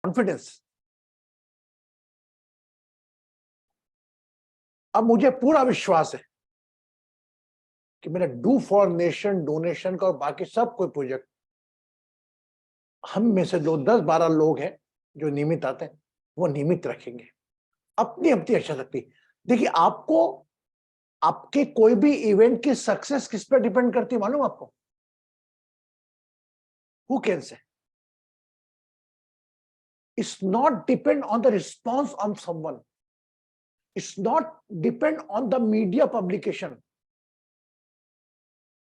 Confidence. अब मुझे पूरा विश्वास है कि मेरा डू फॉर नेशन डोनेशन का और बाकी सब कोई प्रोजेक्ट, हम में से जो 10-12 लोग हैं जो नियमित आते हैं, वो नियमित रखेंगे अपनी अपनी इच्छा शक्ति। देखिए, आपको आपके कोई भी इवेंट की सक्सेस किस पे डिपेंड करती है मालूम आपको? Who can say? It's not depend on the response on someone, it's not depend on the media publication,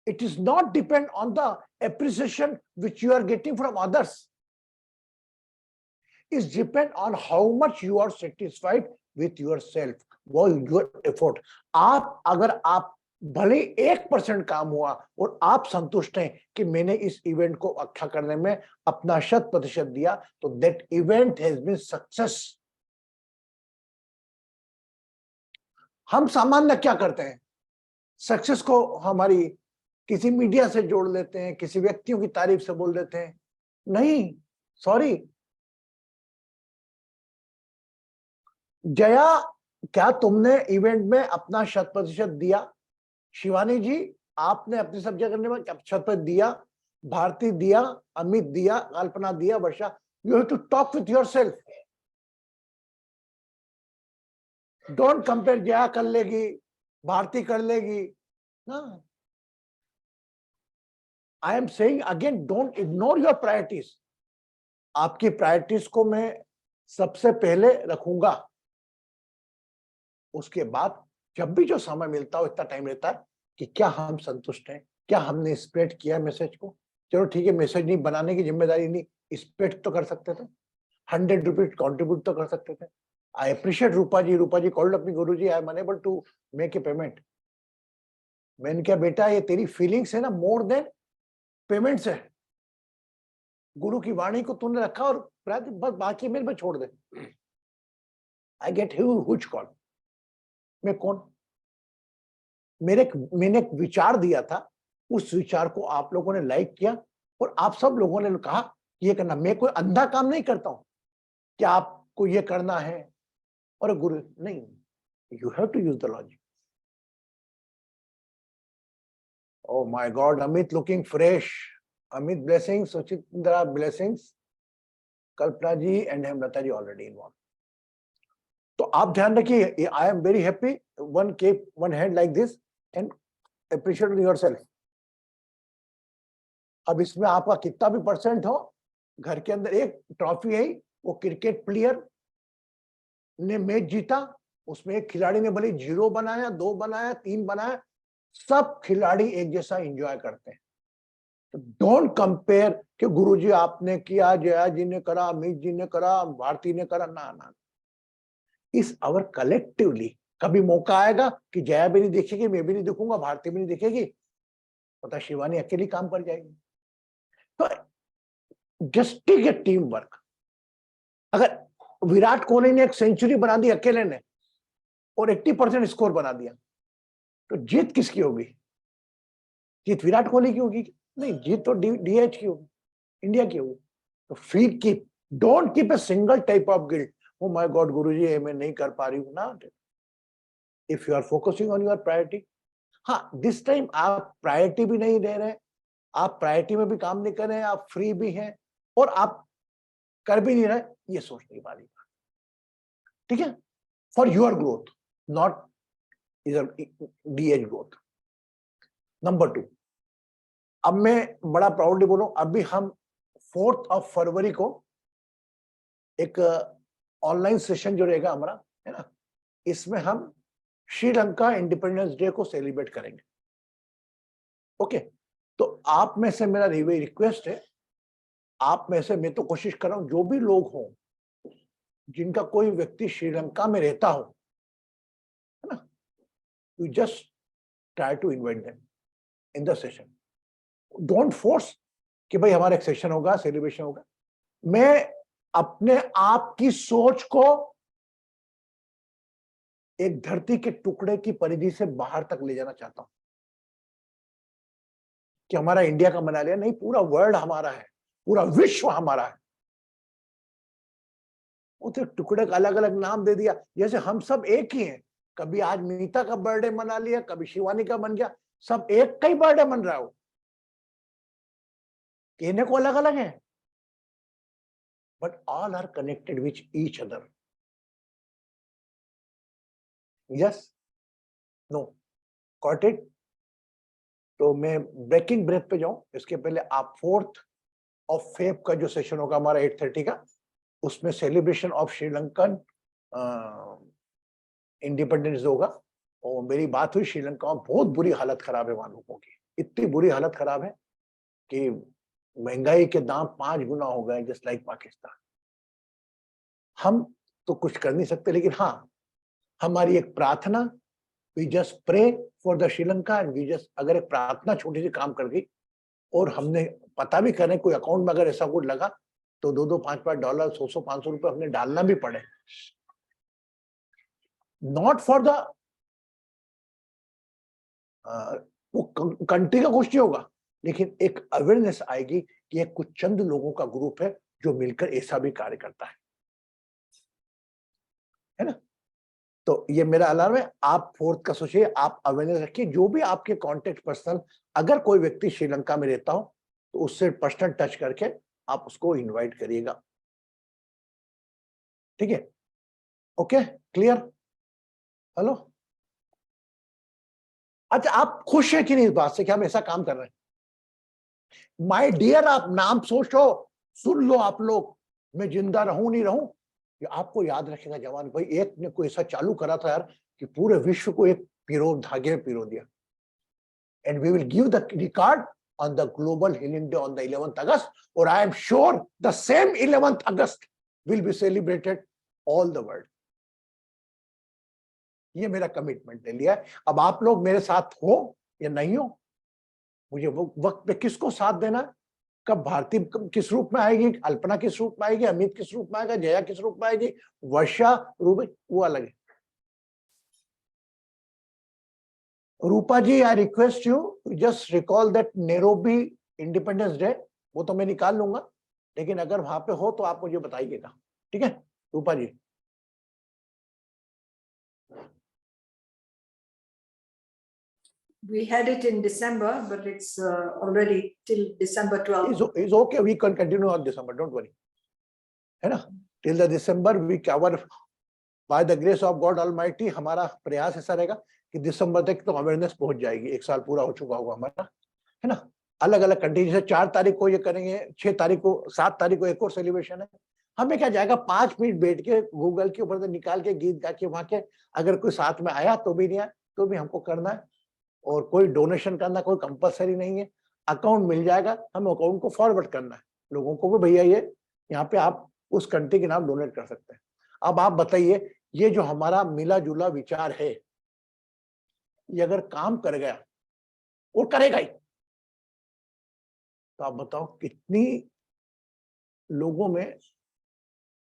it is not depend on the appreciation which you are getting from others. It depend on how much you are satisfied with yourself, वो your effort. आप अगर आप भले 1% काम हुआ और आप संतुष्ट हैं कि मैंने इस इवेंट को अच्छा करने में अपना 100% दिया, तो that event has been success. हम सामान्य क्या करते हैं? सक्सेस को हमारी किसी मीडिया से जोड़ लेते हैं, किसी व्यक्तियों की तारीफ से बोल देते हैं। नहीं, सॉरी। जया, क्या तुमने इवेंट में अपना 100% दिया? शिवानी जी, आपने अपनी सब्जेक्ट करने में 100% दिया? भारती दिया, अमित दिया, कल्पना दिया, Varsha. You have to talk with yourself. Don't compare, Jaya कर लेगी, भारती कर लेगी ना। I am saying again, don't ignore your priorities. आपकी प्रायोरिटीज को मैं सबसे पहले रखूंगा, उसके बाद जब भी जो समय मिलता हो, इतना टाइम रहता है कि क्या हम संतुष्ट हैं, क्या हमने स्प्रेड किया मैसेज को। चलो ठीक है, मैसेज नहीं बनाने की जिम्मेदारी नहीं, स्प्रेड तो कर सकते थे, 100 रुपीज कॉन्ट्रीब्यूट तो कर सकते थे। I appreciate Rupa ji called अपनी Guru ji, I am unable to make a payment. मैंने क्या बेटा, ये तेरी फीलिंग्स है ना, मोर देन पेमेंट्स है। गुरु की वाणी को तूने रखा और बस बाकी मेरे पे छोड़ दे। I get huge call. मैं कौन? मैंने एक विचार दिया था, उस विचार को आप लोगों ने लाइक किया और आप सब लोगों ने कहा ये करना। मैं कोई अंधा काम नहीं करता हूं कि आपको ये करना है और गुरु नहीं। You have to use the logic. Oh my God, Amit looking fresh. Amit blessings, Suchindra blessings, Kalpana ji and Hemlata ji already involved. तो आप ध्यान रखिए, I am very happy, one keep one hand like this and appreciate yourself. अब इसमें आपका कितना भी percent हो, घर के अंदर एक ट्रॉफी है, वो क्रिकेट प्लेयर ने मैच जीता, उसमें एक खिलाड़ी ने भले 0 बनाया, 2 बनाया, 3 बनाया, सब खिलाड़ी एक जैसा एंजॉय करते हैं। तो डोंट कंपेयर कि गुरुजी आपने किया, जया जी ने करा, अमित जी ने करा, भारती ने करा, ना ना। इस आवर कलेक्टिवली कभी मौका आएगा कि जया भी नहीं देखेगी, मैं भी नहीं देखूंगा, भारती भी नहीं देखेगी, पता शिवानी अकेली काम कर जाएगी। तो just take a team work. अगर विराट कोहली ने एक सेंचुरी बना दी अकेले ने और 80% स्कोर बना दिया, तो जीत किसकी होगी? जीत विराट कोहली की होगी? नहीं, जीत तो डीएच की होगी, इंडिया की होगी। तो feel keep, don't keep a single type of guilt, oh my god Guruji ये मैं नहीं कर पा रही हूं ना। If you are focusing on your priority, हाँ दिस टाइम आप प्रायोरिटी भी नहीं दे रहे, आप प्रायोरिटी में भी काम नहीं कर रहे हैं, आप फ्री भी हैं और आप कर भी नहीं रहे, ये सोचने वाली बात, ठीक है? For your growth, not DH growth. Number 2, अब मैं बड़ा प्राउडली बोलूं, अभी हम 4 फरवरी को एक ऑनलाइन सेशन जो रहेगा हमारा, है ना, इसमें हम श्रीलंका इंडिपेंडेंस डे को सेलिब्रेट करेंगे। ओके, तो आप में से मेरा रिक्वेस्ट है, आप में से मैं तो कोशिश कर रहा हूं जो भी लोग हों जिनका कोई व्यक्ति श्रीलंका में रहता हो, है ना, you just try to invite them in the session. Don't force कि भाई हमारा एक सेशन होगा, सेलिब्रेशन होगा। मैं अपने आप की सोच को एक धरती के टुकड़े की परिधि से बाहर तक ले जाना चाहता हूं कि हमारा इंडिया का बना लिया, नहीं, पूरा वर्ल्ड हमारा है, पूरा विश्व हमारा है। वो तो टुकड़े का अलग अलग नाम दे दिया, जैसे हम सब एक ही हैं। कभी आज मीता का बर्थडे मना लिया, कभी शिवानी का बन गया, सब एक का ही बर्थडे मन रहा हो, कहने को अलग अलग है, but all are connected with each other. Yes, no, got it. तो मैं ब्रेकिंग ब्रेथ पे जाऊं इसके पहले आप 4 फेब का जो सेशन होगा हमारा 8:30 का, उसमें सेलिब्रेशन ऑफ श्रीलंकन इंडिपेंडेंस होगा। और मेरी बात हुई, श्रीलंका में बहुत बुरी हालत खराब है वहां लोगों की, इतनी बुरी हालत खराब है कि महंगाई के दाम 5 गुना हो गए, जस्ट लाइक पाकिस्तान। हम तो कुछ कर नहीं सकते, लेकिन हाँ, हमारी एक प्रार्थना, we just pray for the Sri Lanka and we just, अगर एक प्रार्थना छोटी सी काम कर गई, और हमने पता भी करें कोई अकाउंट में अगर ऐसा कुछ लगा तो $2-2, $5-5, $100, $500 हमने डालना भी पड़े, नॉट फॉर द वो कंट्री का कुछ नहीं होगा, लेकिन एक अवेयरनेस आएगी कि एक कुछ चंद लोगों का ग्रुप है जो मिलकर ऐसा भी कार्य करता है ना। तो ये मेरा अलार्म है, आप 4 का सोचिए, आप अवेयरनेस रखिए, जो भी आपके कॉन्टेक्ट पर्सन, अगर कोई व्यक्ति श्रीलंका में रहता हो तो उससे पर्सनल टच करके आप उसको इनवाइट करिएगा, ठीक है? Okay, clear? हेलो, अच्छा, आप खुश हैं कि नहीं इस बात से कि हम ऐसा काम कर रहे हैं? माय डियर, आप नाम सोचो, सुन लो आप लोग, मैं जिंदा रहूं नहीं रहूं, ये आपको याद रखेगा जवान भाई, एक ने कोई ऐसा चालू करा था यार कि पूरे विश्व को एक धागे में पिरो दिया। And we will give the record on the global healing day on the 11th August, or I am sure the same 11th August will be celebrated all the world. ये मेरा कमिटमेंट ले लिया है। अब आप लोग मेरे साथ हो या नहीं हो, मुझे वक्त पे किसको साथ देना, कब भारती किस रूप में आएगी, अल्पना किस रूप में आएगी, अमित किस रूप में आएगा, जया किस रूप में आएगी, वर्षा, रूबी, वो अलग है। Rupa ji, I request you just recall that Nairobi independence day, वो तो मैं निकाल लूंगा, लेकिन अगर वहां पे हो तो आप मुझे बताइएगा, ठीक है रूपा जी? We had it in December, but it's already till December 12th. It's okay, we can continue on December, don't worry, है ना? Till the December we cover by the grace of God Almighty। हमारा प्रयास ऐसा रहेगा कि दिसंबर तक तो awareness पहुंच जाएगी, 1 साल पूरा हो चुका होगा हमारा, है ना? अलग अलग कंट्री, जैसे 4 तारीख को ये करेंगे, 6 तारीख को, 7 तारीख को एक और सेलिब्रेशन है। हमें क्या जाएगा, 5 मिनट बैठ के गूगल के ऊपर से निकाल के गीत गा के वहां के, अगर कोई साथ में आया तो भी नहीं आया तो भी हमको करना है, और कोई डोनेशन करना कोई कंपलसरी नहीं है, अकाउंट मिल जाएगा, हम अकाउंट को फॉरवर्ड करना है लोगों को, भैया ये यहाँ पे आप उस कंट्री के नाम डोनेट कर सकते हैं। अब आप बताइए, ये जो हमारा मिला जुला विचार है, ये अगर काम कर गया और करेगा ही, तो आप बताओ कितनी लोगों में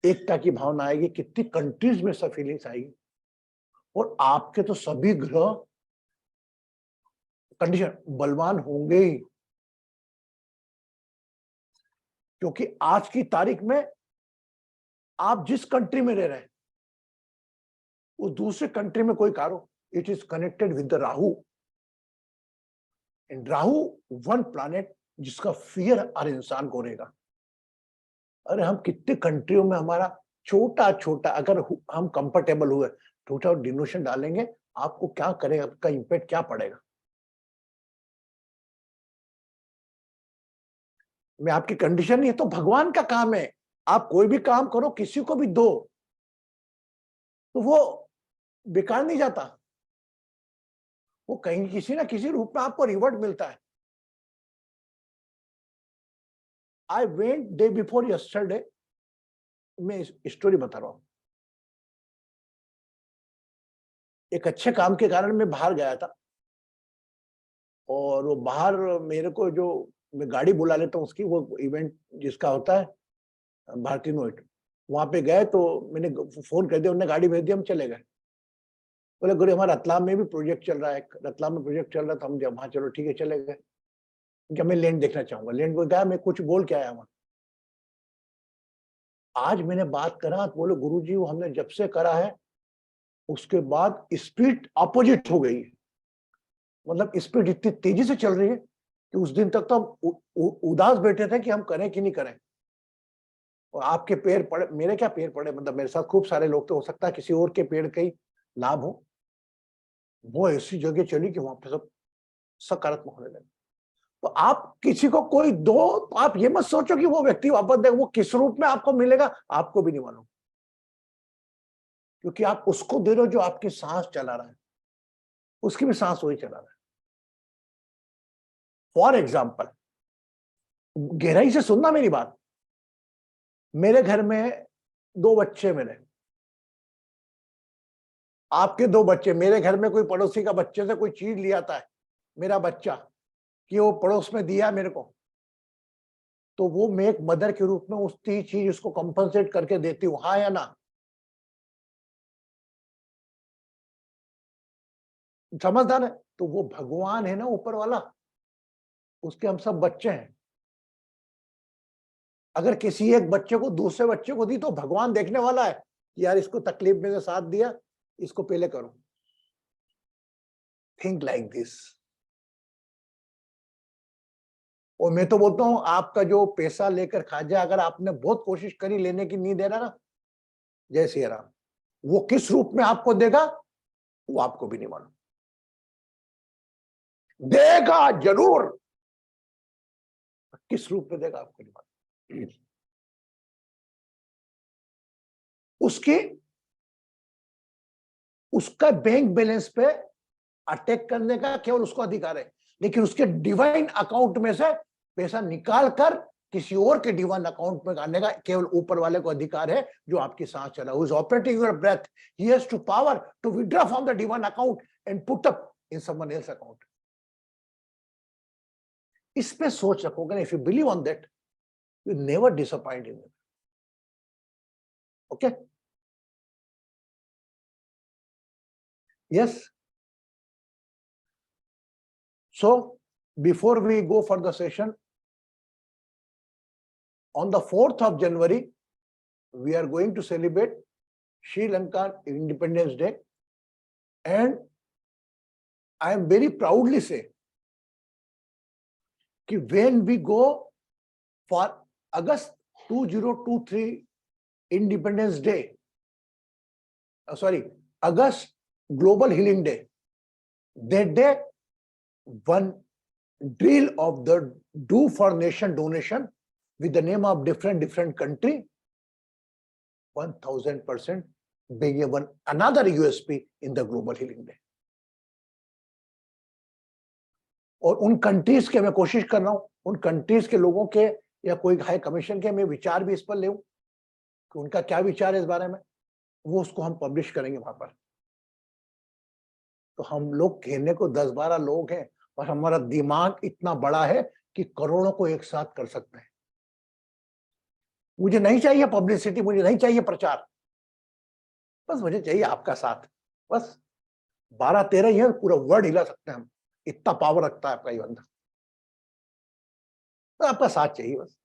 एकता की भावना आएगी, कितनी कंट्रीज में सब फीलिंग्स आएगी, और आपके तो सभी ग्रह कंडीशन बलवान होंगे ही, क्योंकि आज की तारीख में आप जिस कंट्री में रह रहे हैं वो दूसरे कंट्री में कोई कारो, it is connected with the Rahu, and Rahu one planet जिसका फियर हर इंसान को रहेगा। अरे हम कितने कंट्रियों में हमारा छोटा छोटा, अगर हम कंफर्टेबल हुए, छोटा डिनोशन डालेंगे, आपको क्या करेगा, आपका इंपैक्ट क्या पड़ेगा? मैं आपकी कंडीशन नहीं है, तो भगवान का काम है, आप कोई भी काम करो, किसी को भी दो, तो वो बेकार नहीं जाता, वो कहीं किसी ना किसी रूप में आपको रिवॉर्ड मिलता है। I went day before yesterday, मैं स्टोरी बता रहा हूं, एक अच्छे काम के कारण मैं बाहर गया था, और वो बाहर मेरे को जो, मैं गाड़ी बुला लेता हूँ उसकी, वो इवेंट जिसका होता है भारती नोट, वहां पे गए तो मैंने फोन कर दिया, उन्होंने गाड़ी भेज दी, हम चले गए। बोले गुरु हमारा रतलाम में भी प्रोजेक्ट चल रहा है, रतलाम में प्रोजेक्ट चल रहा था, हम जब वहां, चलो ठीक है चले गए, क्या मैं लैंड देखना चाहूंगा, लैंड को गया, मैं कुछ बोल के आया वहां, आज मैंने बात करा तो बोले गुरुजी वो हमने जब से करा है उसके बाद स्पीड अपोजिट हो गई है, मतलब स्पीड इतनी तेजी से चल रही है कि उस दिन तक तो हम उदास बैठे थे कि हम करें कि नहीं करें। और आपके पैर पड़े, मेरे क्या पैर पड़े, मतलब मेरे साथ खूब सारे लोग, तो हो सकता है किसी और के पेड़ का ही लाभ हो। वो ऐसी जगह चली कि वहां पे सब सकारात्मक होने लगे। तो आप किसी को कोई दो तो आप ये मत सोचो कि वो व्यक्ति वापस देगा, वो किस रूप में आपको मिलेगा आपको भी नहीं मालूम, क्योंकि आप उसको दे रहे हो जो आपकी सांस चला रहा है, उसकी भी सांस वही चला रहा है। फॉर एग्जाम्पल, गहराई से सुनना मेरी बात, मेरे घर में 2 बच्चे, मेरे आपके 2 बच्चे, मेरे घर में कोई पड़ोसी का बच्चे से कोई चीज ले आता है मेरा बच्चा कि वो पड़ोस में दिया मेरे को, तो वो मैं एक मदर के रूप में उसकी चीज उसको कंपनसेट करके देती हूं, हाँ या ना? समझदार है? तो वो भगवान है ना ऊपर वाला, उसके हम सब बच्चे हैं। अगर किसी एक बच्चे को दूसरे बच्चे को दी तो भगवान देखने वाला है कि यार इसको तकलीफ में से साथ दिया, इसको पहले करो। Think like this. और मैं तो बोलता हूं आपका जो पैसा लेकर खा जाए, अगर आपने बहुत कोशिश करी लेने की, नहीं दे रहा ना, जय श्री राम, वो किस रूप में आपको देगा वो आपको भी नहीं मालूम। देगा जरूर, किस रूप में देगा आपको नहीं मालूम। उसकी उसका बैंक बैलेंस पे अटैक करने का केवल उसको अधिकार है, लेकिन उसके डिवाइन अकाउंट में से पैसा निकाल कर किसी और के डिवाइन अकाउंट में करने का केवल ऊपर वाले को अधिकार है, जो आपकी सांस चला, who is operating your breath, he has to power to withdraw from the divine account and put up in someone else account. इस पे सोच रखोगे ना, if you believe on that, you never disappoint in. Okay, yes. So before we go for the session, on the 4th of January, we are going to celebrate Sri Lanka Independence Day, and I am very proudly say that when we go for August 2023 Independence Day, August Global Healing Day, that day one drill of the Do for Nation donation with the name of different country, 1000% being another USP in the Global Healing Day. और उन countries के मैं कोशिश कर रहा हूं, उन countries के लोगों के या कोई हाई कमीशन के मैं विचार भी इस पर ले कि उनका क्या विचार है इस बारे में, वो उसको हम पब्लिश करेंगे वहां पर। तो हम लोग कहने को 10-12 लोग हैं, और हमारा दिमाग इतना बड़ा है कि करोड़ों को एक साथ कर सकते हैं। मुझे नहीं चाहिए पब्लिसिटी, मुझे नहीं चाहिए प्रचार, बस मुझे चाहिए आपका साथ। बस 12-13 ही है, पूरा वर्ल्ड हिला सकते हैं हम, इतना पावर रखता है आपका ये बंदा, तो आपका साथ चाहिए बस।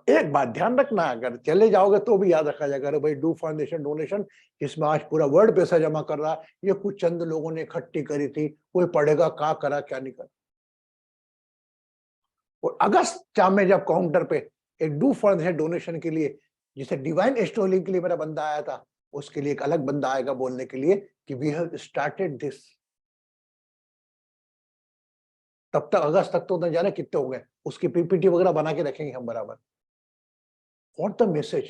एक बात ध्यान रखना, अगर चले जाओगे तो भी याद रखा जाएगा, अरे भाई डू फाउंडेशन डोनेशन, इसमें आज पूरा वर्ल्ड पैसा जमा कर रहा है, ये कुछ चंद लोगों ने इकट्ठी करी थी, कोई पढ़ेगा क्या करा क्या नहीं करा। और अगस्त चार में जब काउंटर पे एक डू फाउंडेशन डोनेशन के लिए, जिसे डिवाइन स्टोरी के लिए मेरा बंदा आया था, उसके लिए एक अलग बंदा आएगा बोलने के लिए कि वी हैव स्टार्टेड दिस। तब तक अगस्त तक तो न जाने कितने हो गए, उसकी पीपीटी वगैरह बना के रखेंगे हम बराबर। व्हाट द मैसेज,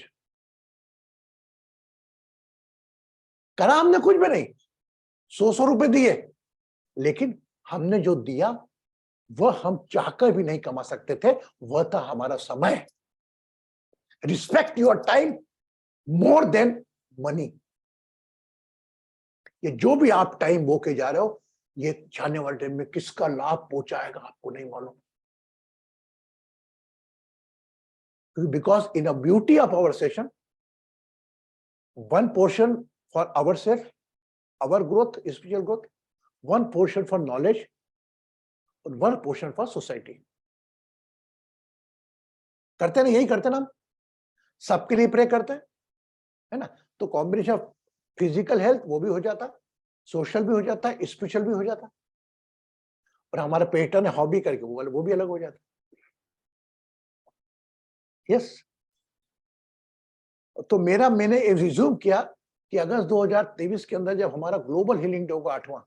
करा हमने कुछ भी नहीं, 100 रुपए दिए, लेकिन हमने जो दिया वह हम चाहकर भी नहीं कमा सकते थे, वह था हमारा समय। Respect your time more than money. ये जो भी आप टाइम बो के जा रहे हो, ये जाने वाले टाइम में किसका लाभ पहुंचाएगा आपको नहीं मालूम। Because in a beauty of our session, one portion for ourselves, our growth, spiritual growth, one portion for knowledge, and one portion for society. करते ना, यही करते ना हम। सबके लिए प्रे करते हैं, है ना। तो कॉम्बिनेशन ऑफ फिजिकल हेल्थ वो भी हो जाता, सोशल भी हो जाता है, स्पिरिचुअल भी हो जाता, और हमारा पैटर्न है हॉबी करके वो भी अलग हो जाता। यस। तो मैंने रिज्यूम किया कि अगस्त 2023 के अंदर जब हमारा ग्लोबल हीलिंग डे होगा 8वां,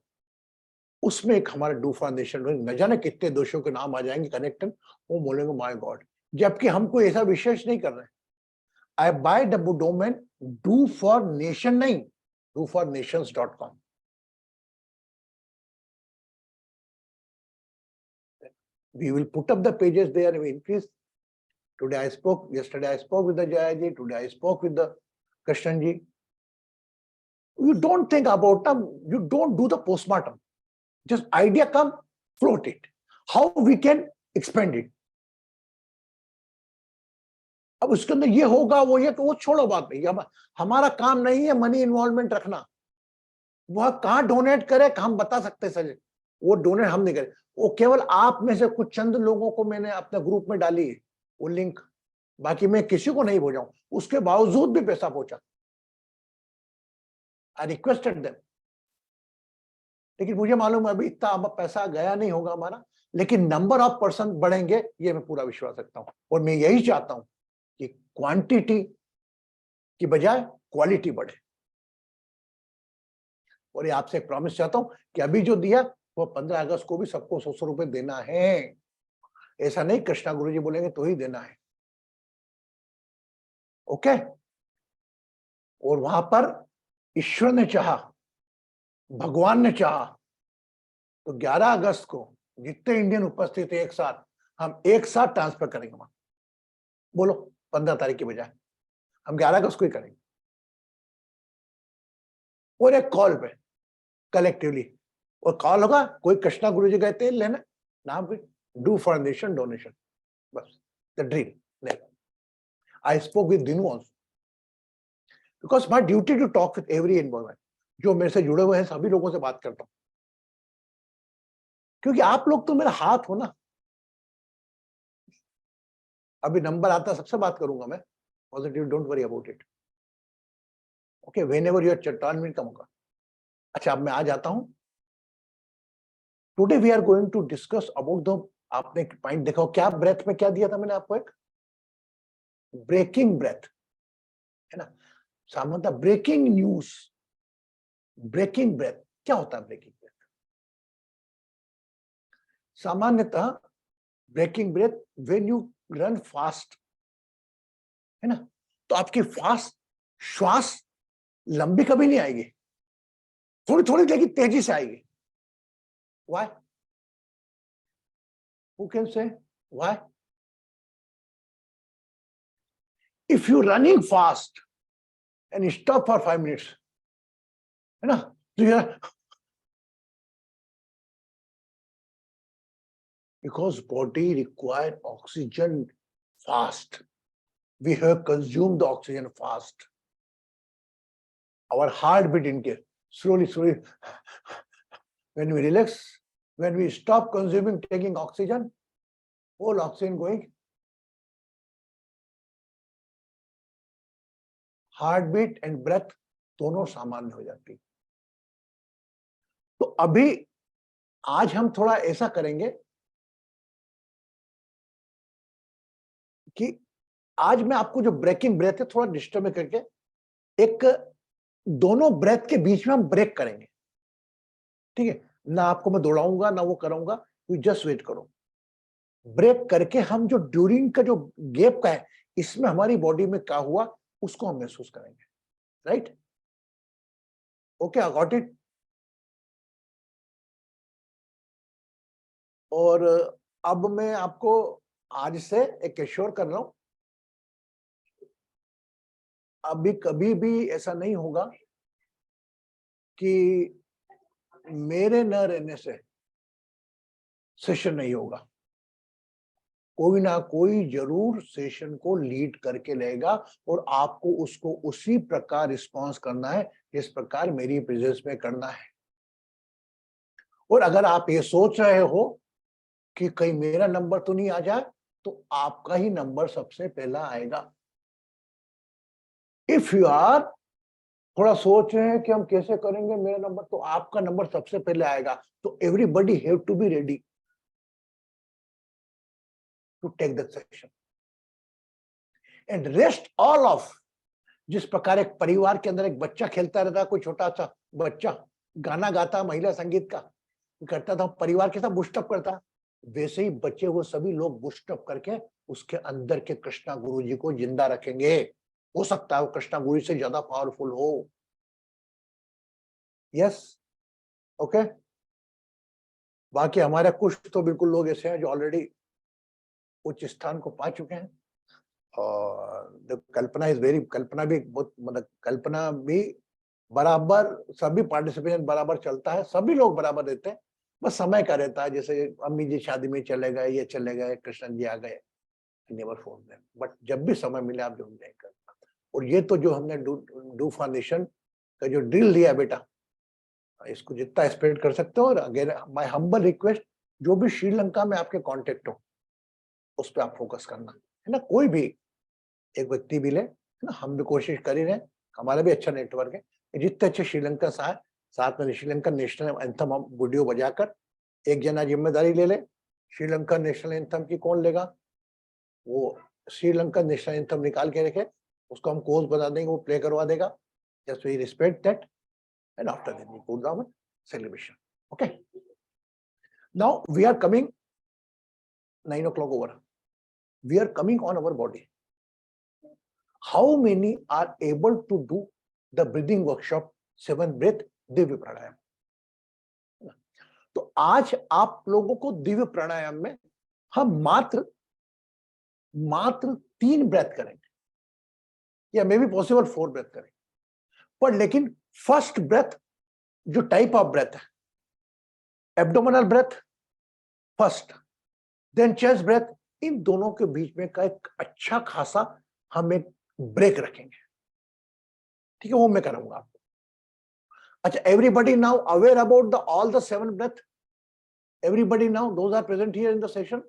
उसमें एक हमारा डू फाउंडेशन, न जाने कितने दोषों के नाम आ जाएंगे कनेक्टेड, वो बोलेंगे माय गॉड, जबकि हमको ऐसा विशेष नहीं कर रहे। I buy the domain do for nation नहीं, do for nations dot com. We will put up the pages there and we increase. Yesterday I spoke with the Jayaji, today I spoke with the Krishnanji. You don't think about them, you don't do the postmortem. Just idea come, float it. How we can expand it. अब उसके अंदर ये होगा वो ये, तो वो छोड़ो बात नहीं, हमारा काम नहीं है मनी इन्वॉल्वमेंट रखना। वह कहाँ डोनेट करे हम बता सकते सर, वो डोनेट हम नहीं करें, वो केवल आप में से कुछ चंद लोगों को मैंने अपने ग्रुप में डाली है वो लिंक, बाकी मैं किसी को नहीं भेजा हूं, उसके बावजूद भी पैसा पहुंचा। आई रिक्वेस्टेड देम, लेकिन मुझे मालूम है अभी इतना पैसा गया नहीं होगा हमारा, लेकिन नंबर ऑफ पर्सन बढ़ेंगे ये मैं पूरा विश्वास रखता हूं, और मैं यही चाहता हूं कि क्वांटिटी की बजाय क्वालिटी बढ़े। और ये आपसे एक प्रॉमिस चाहता हूं कि अभी जो दिया वो 15 अगस्त को भी सबको 100 रुपए देना है, ऐसा नहीं कृष्णा गुरुजी बोलेंगे तो ही देना है, ओके। और वहां पर ईश्वर ने चाहा, भगवान ने चाहा, तो 11 अगस्त को जितने इंडियन उपस्थित है एक साथ, हम एक साथ ट्रांसफर करेंगे वहां। बोलो 15 तारीख की बजाय हम 11 अगस्त को ही करेंगे, और एक कॉल पे कलेक्टिवली, और कॉल होगा कोई कृष्णा गुरुजी का तेल लेना, नाम भी डू फॉर नेशन डोनेशन, बस the dream. I spoke with Dinu also, because my duty to talk with every involvement, जो मेरे से जुड़े हुए हैं सभी लोगों से बात करता हूं, क्योंकि आप लोग तो मेरा हाथ हो ना। अभी नंबर आता सबसे बात करूंगा मैं, positive, don't worry about it, okay, whenever your turn minute कम होगा। अच्छा, अब मैं आ जाता हूं। Today we are going to discuss about the, आपने पॉइंट देखा क्या ब्रेथ में क्या दिया था मैंने आपको, एक ब्रेकिंग ब्रेथ, है ना। सामान्यतः ब्रेकिंग न्यूज, ब्रेकिंग ब्रेथ क्या होता है? ब्रेकिंग ब्रेथ सामान्यतः breaking breath when you run fast, है ना, तो आपकी फास्ट श्वास लंबी कभी नहीं आएगी, थोड़ी थोड़ी लेकिन तेजी से आएगी। Why? Who can say why? If you're running fast and you stop for 5 minutes, है ना, तो यार, because body require oxygen fast, we have consumed the oxygen fast, our heartbeat increase slowly. When we relax, when we stop consuming, taking oxygen, whole oxygen going, heartbeat and breath दोनों सामान्य हो जाती। तो अभी आज हम थोड़ा ऐसा करेंगे कि आज मैं आपको जो ब्रेकिंग ब्रेथ है थोड़ा डिस्टर्ब में करके, एक दोनों ब्रेथ के बीच में हम ब्रेक करेंगे, ठीक है ना। आपको मैं दौड़ाऊंगा ना वो कराऊंगा, यू जस्ट वेट करो। ब्रेक करके हम जो ड्यूरिंग का जो गैप का है, इसमें हमारी बॉडी में क्या हुआ उसको हम महसूस करेंगे, right? Okay, I got it. और अब मैं आपको आज से एक एश्योर कर रहा हूं, अभी कभी भी ऐसा नहीं होगा कि मेरे न रहने से सेशन नहीं होगा। कोई ना कोई जरूर सेशन को लीड करके लेगा, और आपको उसको उसी प्रकार रिस्पॉन्स करना है जिस प्रकार मेरी प्रेजेंस में करना है। और अगर आप ये सोच रहे हो कि कहीं मेरा नंबर तो नहीं आ जाए, तो आपका ही नंबर सबसे पहला आएगा। इफ यू आर थोड़ा सोच रहे हैं कि हम कैसे करेंगे मेरा नंबर, तो आपका नंबर सबसे पहले आएगा. तो everybody have to be ready to take the session. And rest all of, जिस प्रकार एक परिवार के अंदर एक बच्चा खेलता रहता है, कोई छोटा सा बच्चा गाना गाता, महिला संगीत का करता था, परिवार के साथ बुस्टअप करता, वैसे ही बच्चे वो सभी लोग बुस्टअप करके उसके अंदर के कृष्णा गुरु जी को जिंदा रखेंगे. हो सकता है वो कृष्णा गुरु से ज्यादा पावरफुल हो. Yes, okay. बाकी हमारे कुछ तो बिल्कुल लोग ऐसे हैं जो ऑलरेडी उच्च स्थान को पा चुके हैं. और कल्पना इज वेरी, कल्पना भी बहुत, मतलब कल्पना भी बराबर, सभी पार्टिसिपेशन बराबर चलता है, सभी लोग बराबर देते हैं, बस समय का रहता है. जैसे अम्मी जी शादी में चले गए, ये चले गए, कृष्ण जी आ गए, नेवर फोन देम. बट जब भी समय मिले आप जरूर जाए कर. और ये तो जो हमने डू फाउंडेशन का जो ड्रिल दिया बेटा, इसको जितना स्प्रेड कर सकते हो. और अगेन माय हम्बल रिक्वेस्ट, जो भी श्रीलंका में आपके कांटेक्ट हो उस पर आप फोकस करना है ना. कोई भी एक व्यक्ति भी ले, है ना. हम भी कोशिश कर ही रहे हैं, हमारा भी अच्छा नेटवर्क है. जितने अच्छे श्रीलंका से आए, साथ में श्रीलंका नेशनल एंथम हम वीडियो बजाकर, एक जना जिम्मेदारी ले ले. श्रीलंका नेशनल एंथम की कौन लेगा, वो श्रीलंका नेशनल एंथम निकाल के रखे, उसको हम कोर्स बना देंगे, वो प्ले करवा देगा. Just we respect that, and after that we put down celebration. Okay, now we are coming 9 o'clock over. We are coming on our body. How many are able to do the breathing workshop 7 breath Divya प्राणायाम? तो आज आप लोगों को दिव्य प्राणायाम में हम मात्र 3 breath करेंगे, या मे बी पॉसिबल 4 ब्रेथ करेंगे. पर लेकिन फर्स्ट ब्रेथ जो टाइप ऑफ ब्रेथ है, abdominal breath first, then chest breath, इन दोनों के बीच में का एक अच्छा खासा हम एक ब्रेक रखेंगे. ठीक है, वो मैं कराऊंगा आपको. अच्छा, everybody now aware about the all the 7 breath? Everybody now those are present here in the session,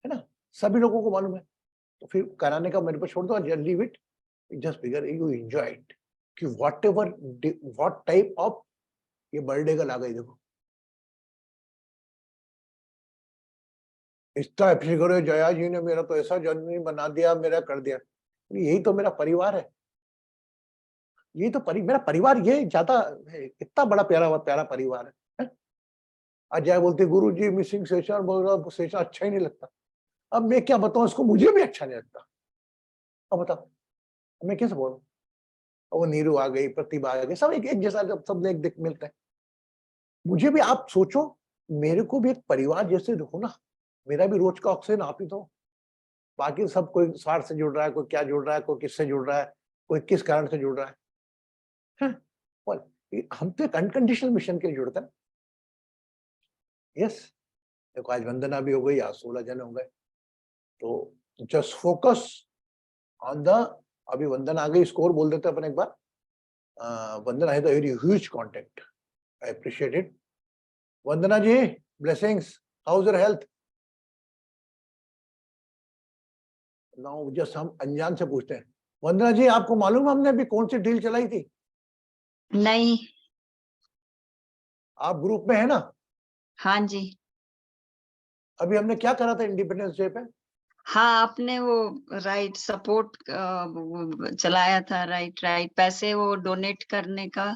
है ना, सभी लोगों को मालूम है. तो फिर कराने का मेरे पे छोड़ दो, leave it, just figure you enjoy it कि व्हाट टाइप ऑफ, ये बर्थडे का ला गई देखो, इतना अप्रिशिएट करो, जया जी ने मेरा तो ऐसा जन्मदिन बना दिया, मेरा कर दिया. यही तो मेरा परिवार है, यही तो मेरा परिवार, ये ज्यादा इतना बड़ा प्यारा परिवार है. अजय बोलते गुरु जी मिसिंग सेशन, बोल रहा सेशन अच्छा ही नहीं लगता. अब मैं क्या बताऊं इसको, मुझे भी अच्छा नहीं लगता. अब बताओ मैं कैसे बोलूं. वो नीरू आ गई, प्रतिभा आ गई, सब एक जैसा, जब सब एक देख मिलते हैं. मुझे भी आप सोचो, मेरे को भी एक परिवार जैसे रखो ना, मेरा भी रोज का ऑक्सीजन आप ही दो. बाकी सब कोई स्वार्थ से जुड़ रहा है, कोई क्या जुड़ रहा है, कोई किससे जुड़ रहा है, कोई किस कारण से जुड़ रहा है. हम तो एक अनकंडीशनल मिशन के लिए जुड़ते हैं. यस, देखो आज वंदना भी हो गई, आज 16 जन हो गए. तो जस्ट फोकस ऑन द, अभी वंदना आ गई, स्कोर बोल देते अपन एक बार. वंदना है the very huge contact, I appreciate it. Vandana ji, blessings, how is your health? Now just हम अनजान से पूछते हैं. वंदना जी, आपको मालूम हमने अभी कौन सी डील चलाई थी? नहीं. आप ग्रुप में है ना? हाँ जी. अभी हमने क्या करा था इंडिपेंडेंस डे पे? हाँ, आपने वो राइट सपोर्ट चलाया था, राइट पैसे वो डोनेट करने का.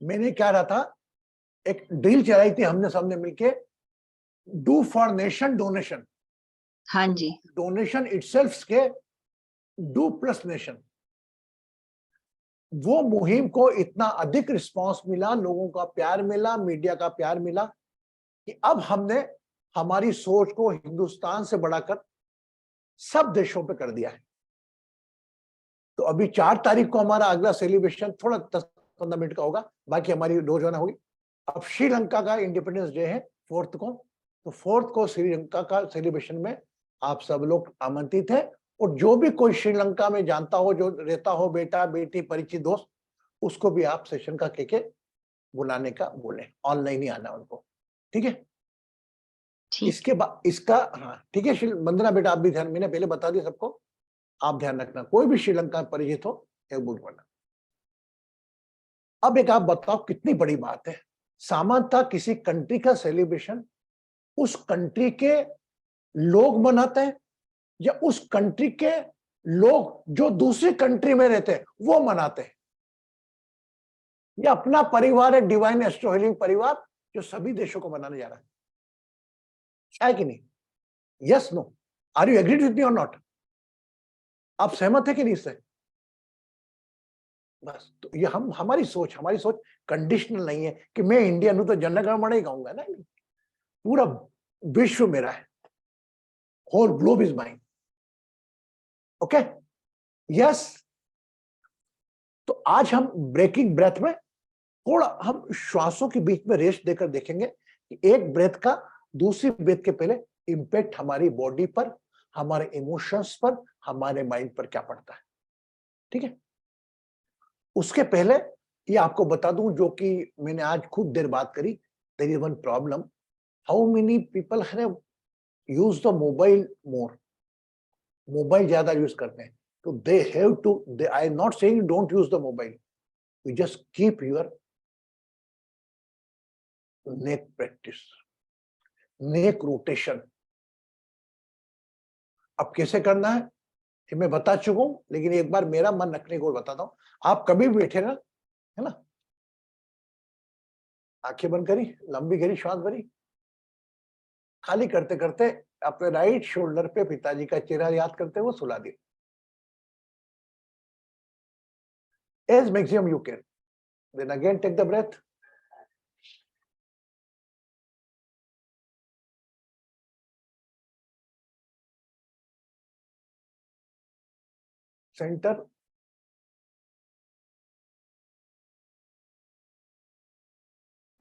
मैंने क्या रहा था, एक डील चलाई थी हमने सबने मिलके, डू फॉर नेशन डोनेशन. हाँ जी. डोनेशन इटसेल्फ के डू प्लस नेशन. वो मुहिम को इतना अधिक रिस्पांस मिला, लोगों का प्यार मिला, मीडिया का प्यार मिला, कि अब हमने हमारी सोच को हिंदुस्तान से बढ़ाकर सब देशों पे कर दिया है. तो अभी 4 तारीख को हमारा अगला सेलिब्रेशन थोड़ा 10-15 मिनट का होगा, बाकी हमारी रोजाना होगी. अब श्रीलंका का इंडिपेंडेंस डे है 4th को, तो 4th को श्रीलंका का सेलिब्रेशन में आप सब लोग आमंत्रित हैं. और जो भी कोई श्रीलंका में जानता हो, जो रहता हो, बेटा बेटी परिचित दोस्त, उसको भी आप सेशन का के बुलाने का बोले. ऑनलाइन ही आना उनको, ठीक है? इसके बाद इसका, हाँ ठीक है. वंदना बेटा आप भी ध्यान, मैंने पहले बता दिया सबको, आप ध्यान रखना, कोई भी श्रीलंका में परिचित हो एक बुक पढ़ना। अब एक आप बताओ कितनी बड़ी बात है, सामान्यतः किसी कंट्री का सेलिब्रेशन उस कंट्री के लोग मनाते हैं या उस कंट्री के लोग जो दूसरी कंट्री में रहते हैं वो मनाते हैं, या अपना परिवार है डिवाइन एस्ट्रो हीलिंग परिवार जो सभी देशों को मनाने जा रहा है कि नहीं? Yes no, are you agreed with me और नॉट? आप सहमत है कि नहीं इससे? बस तो ये हमारी सोच कंडीशनल नहीं है कि मैं इंडियन हूं तो जनगणमन ही गाऊंगा ना, नहीं। पूरा विश्व मेरा है, whole globe is mine. Okay, yes. तो आज हम ब्रेकिंग ब्रेथ में थोड़ा हम श्वासों के बीच में रेस्ट देकर देखेंगे कि एक ब्रेथ का दूसरी ब्रेथ के पहले इंपैक्ट हमारी बॉडी पर, हमारे इमोशंस पर, हमारे माइंड पर क्या पड़ता है। ठीक है, उसके पहले ये आपको बता दूं जो कि मैंने आज खूब देर बात करी, there is one problem, how many people have use the mobile more, mobile ज्यादा यूज करते हैं, तो they have to, I am not saying don't use the mobile, you just keep your neck practice, neck rotation. अब कैसे करना है ये मैं बता चुका हूं, लेकिन एक बार मेरा मन रखने को बताता हूं। आप कभी भी बैठे ना, है ना, आंखें बंद करी, लंबी गहरी श्वास भरी, खाली करते करते अपने राइट शोल्डर पे पिताजी का चेहरा याद करते हुए सुला दिया, as maximum you can. Then again take the breath. Center.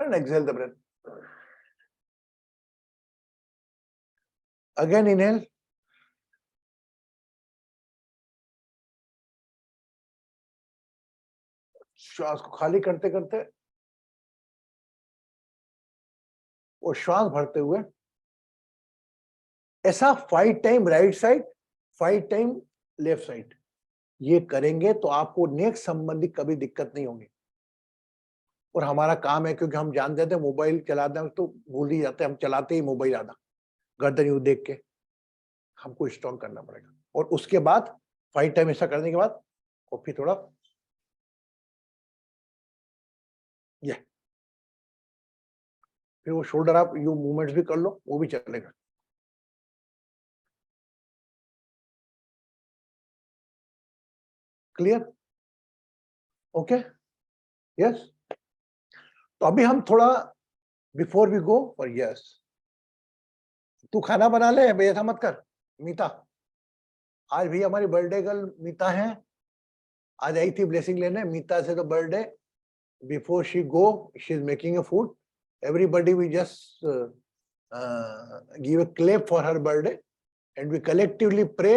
And exhale the breath. Again inhale. श्वास को खाली करते करते और श्वास भरते हुए ऐसा 5 time right side, 5 time left side, ये करेंगे तो आपको नेक संबंधी कभी दिक्कत नहीं होगी। और हमारा काम है, क्योंकि हम जानते थे मोबाइल चलाते हैं तो भूल ही जाते हैं, हम चलाते ही मोबाइल आधा, गर्दन यूं देख के, हमको स्ट्रॉन्ग करना पड़ेगा। और उसके बाद 5 टाइम ऐसा करने के बाद कॉफी थोड़ा ये, फिर वो शोल्डर आप यू मूवमेंट्स भी कर लो, वो भी चलेगा। क्लियर? Okay, yes. तो अभी हम थोड़ा before we go for yes, तू खाना बना ले, बेथा मत कर मीता। आज भी हमारी बर्थडे गर्ल मीता है, आज आई थी ब्लेसिंग लेने। मीता से तो birthday, before she go she is making a food, everybody we just give a clap for her birthday and we collectively pray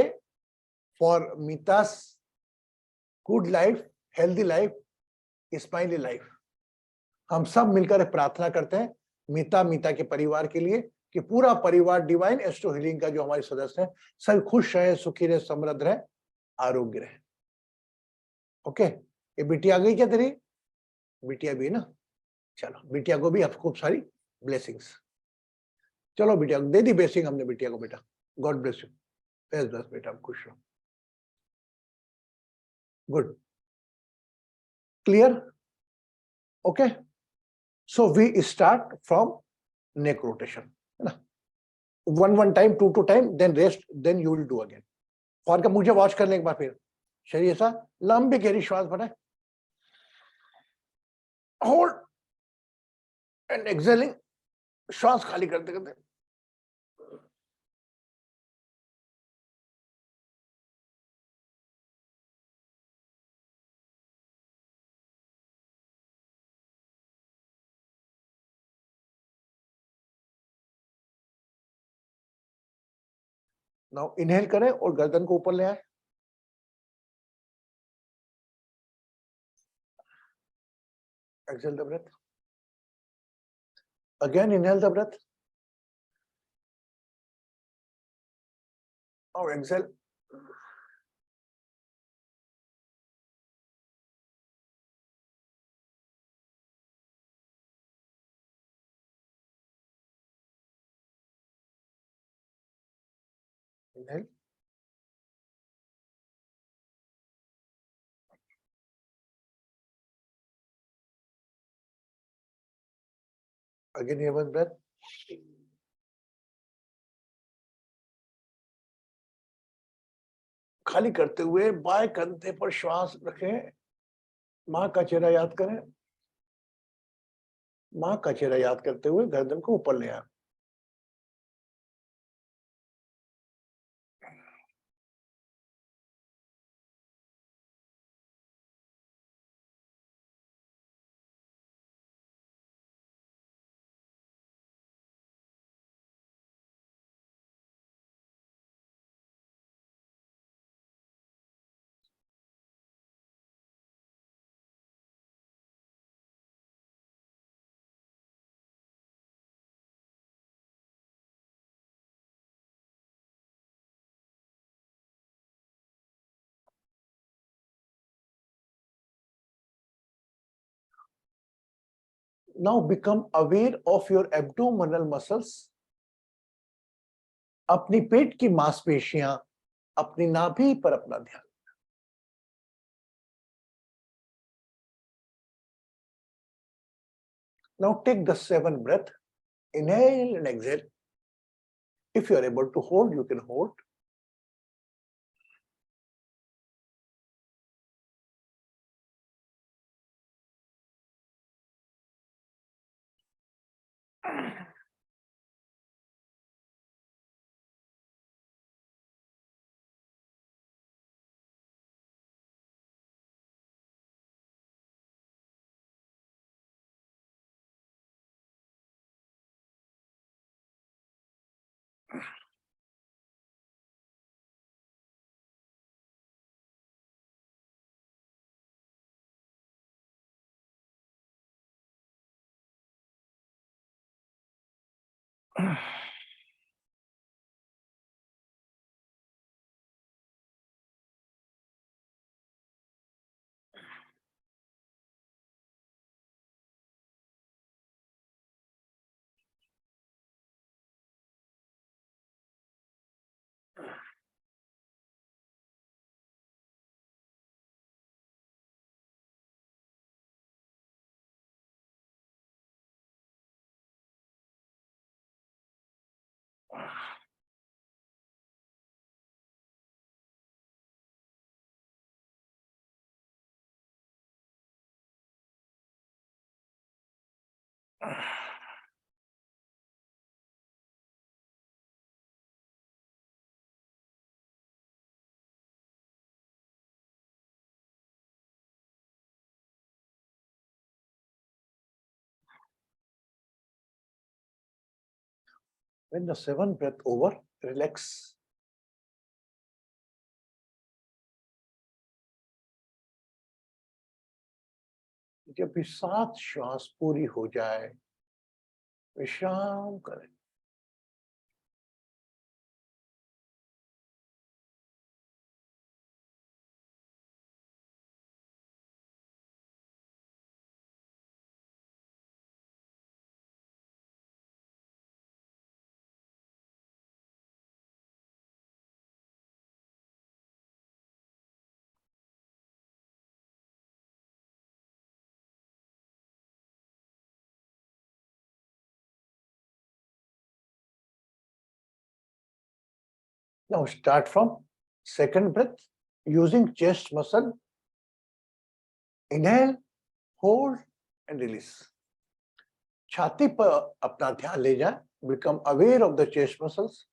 for Mita's good life, healthy life, smiley life. हम सब मिलकर प्रार्थना करते हैं मीता के परिवार के लिए कि पूरा परिवार डिवाइन एस्ट्रो हीलिंग का जो हमारे सदस्य हैं सब खुश रहे, सुखी रहे, समृद्ध रहे, आरोग्य रहे। ओके, ये बिटिया आ गई क्या तेरी? बिटिया भी ना, चलो बिटिया को भी अब खूब सारी ब्लेसिंग्स। चलो बिटिया को दे दी ब्लेसिंग हमने बिटिया को, बेटा गॉड ब्लेस यू, बस बेटा खुश रहो। Good, clear? Okay, so we start from neck rotation, है ना, 1 time, 2 time, then rest, then you will do again. और का मुझे वॉच करने के बाद फिर शरीर ऐसा लंबी गहरी श्वास भरे, होल्ड एंड एक्सहेलिंग, श्वास खाली करते करते नाउ इनहेल करें और गर्दन को ऊपर ले आए, exhale the breath, again inhale the breath, और exhale, Inhale. Again, here one breath. खाली करते हुए बाएं कंधे पर श्वास रखें, मां का चेहरा याद करें, मां का चेहरा याद करते हुए गर्दन को ऊपर ले आए। Now become aware of your abdominal muscles. अपनी पेट की मांसपेशियां, अपनी नाभि पर अपना ध्यान। Now take the 7 breath. Inhale and exhale. If you are able to hold, you can hold. When the 7th breath over, relax. जब भी 7 श्वास पूरी हो जाए, विश्राम करें। Now start from 2nd breath using chest muscle. Inhale, hold and release. छाती पर अपना ध्यान ले जाए. Become aware of the chest muscles.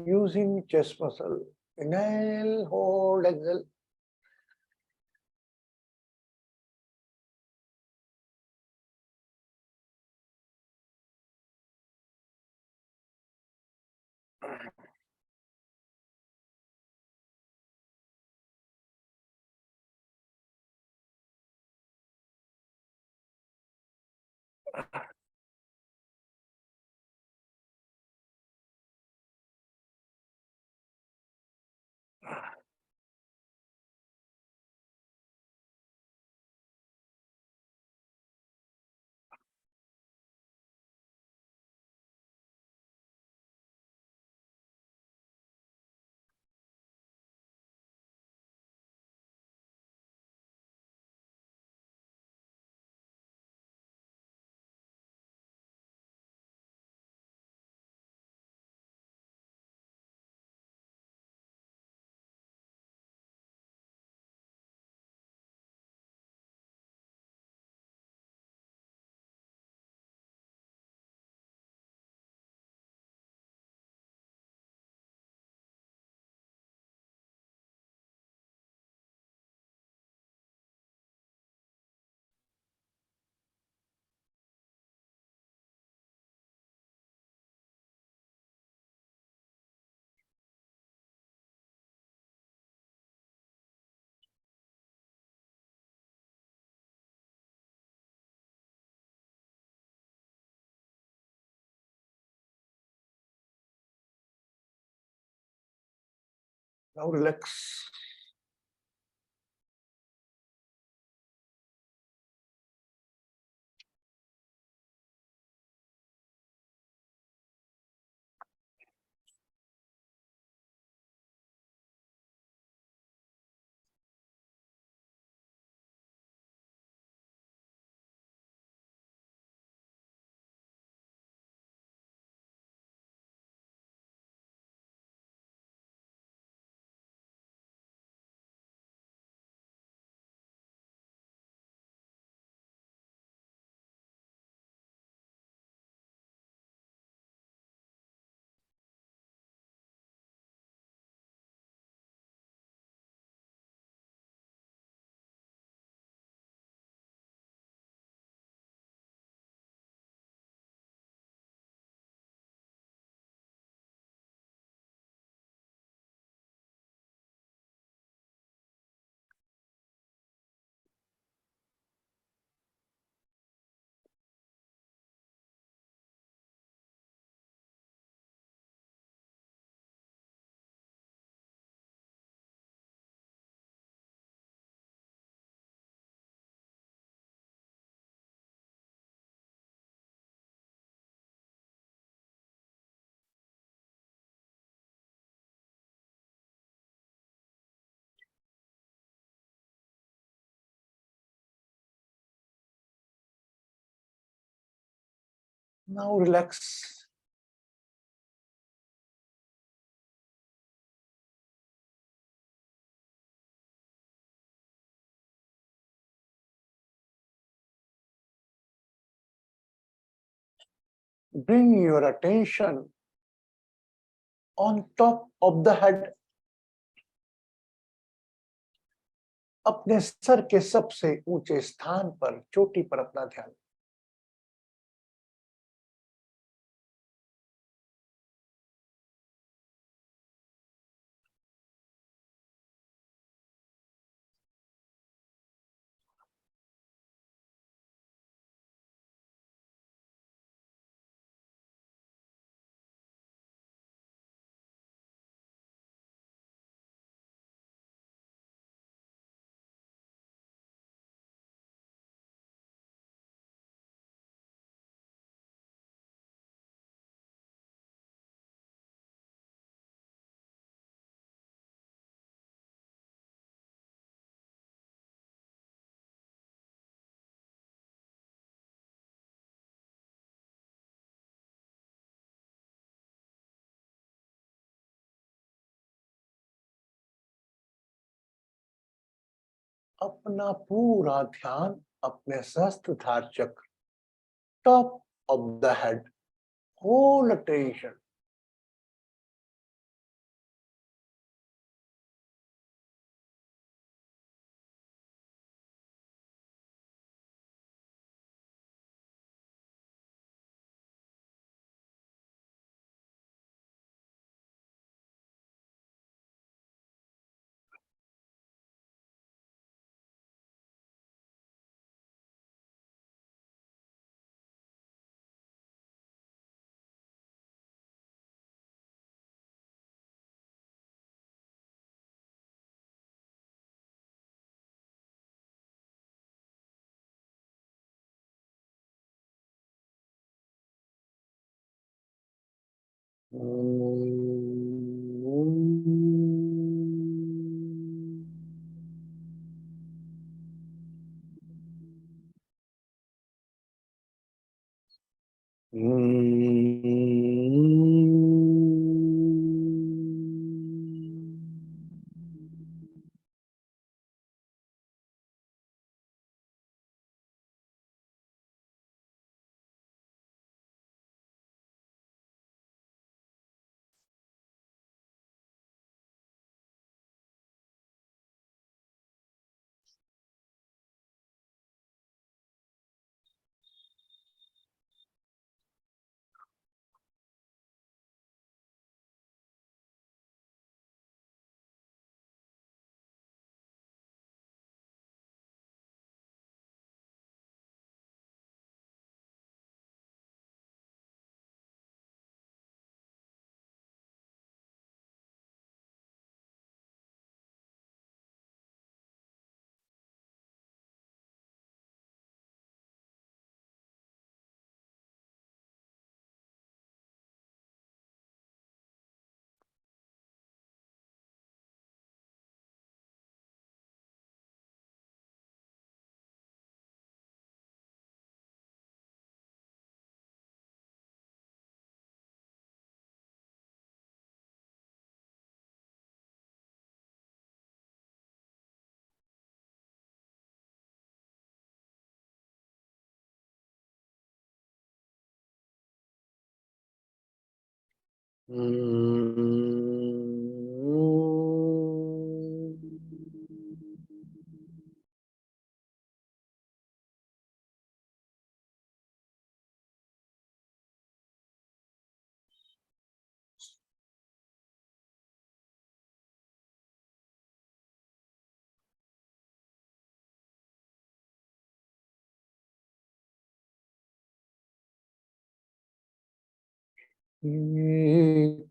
Using chest muscle, inhale, hold, exhale. Now relax. Now relax. Bring your attention on top of the head. अपने sir के सबसे ऊंचे स्थान पर, चोटी पर अपना ध्यान। अपना पूरा ध्यान अपने सहस्त्रधार चक्र, top of the head, whole attention.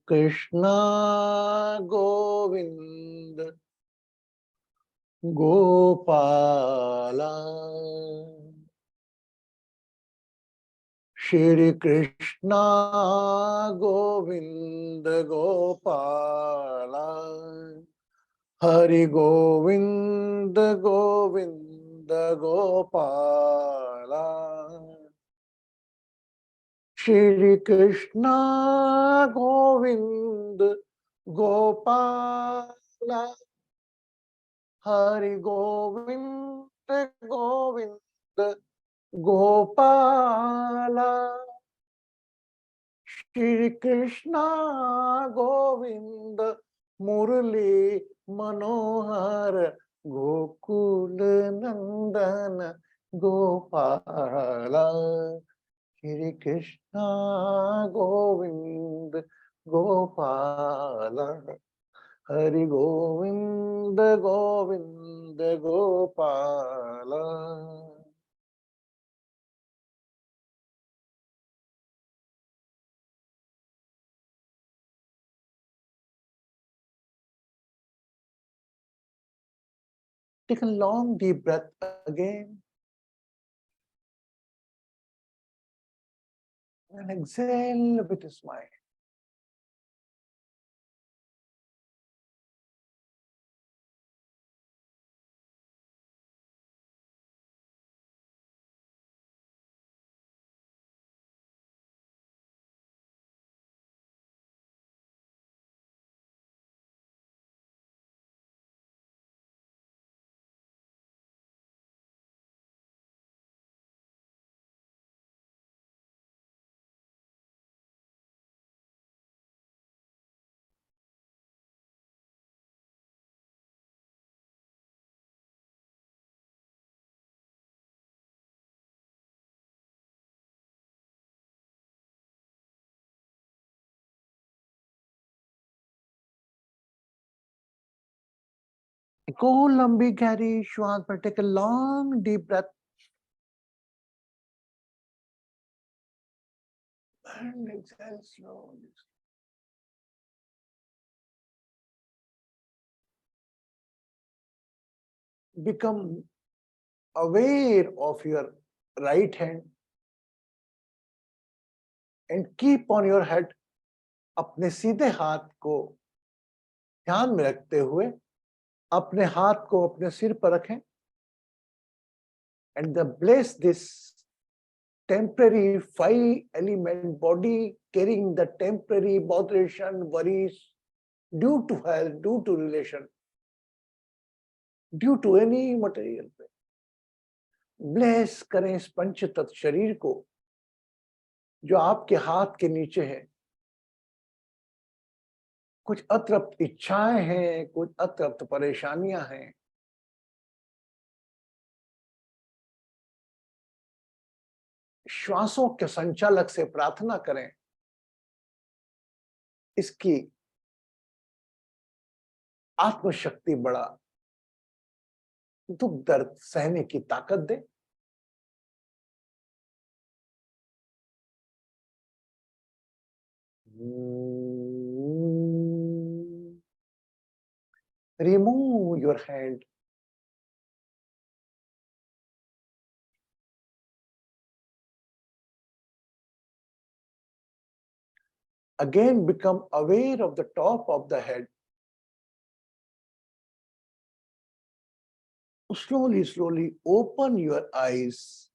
Krishna Govind Gopala, Shri Krishna Govind Gopala, Hari Govind Govind Gopala, Shri Krishna Govind Gopala Hari Govind Govind Gopala Shri Krishna Govind Murli Manohar Gokul Nandan Gopala Shri Krishna Govind Gopala Hari Govind Govind Gopala. Take a long deep breath again. And exhale with a smile. Go लंबी गहरी श्वास पर. Take a long deep breath. And exhale slowly. Become aware of your right hand and keep on your head. अपने सीधे हाथ को ध्यान में रखते हुए अपने हाथ को अपने सिर पर रखें. And then bless this temporary 5-element body carrying the temporary botheration, worries due to health, due to relation, due to any material pain. Bless करें इस पंच तत्व शरीर को जो आपके हाथ के नीचे है. कुछ अतृप्त इच्छाएं हैं, कुछ अतृप्त परेशानियां हैं. श्वासों के संचालक से प्रार्थना करें इसकी आत्मशक्ति बढ़ा, दुख दर्द सहने की ताकत दे. Remove your hand. Again become aware of the top of the head. Slowly open your eyes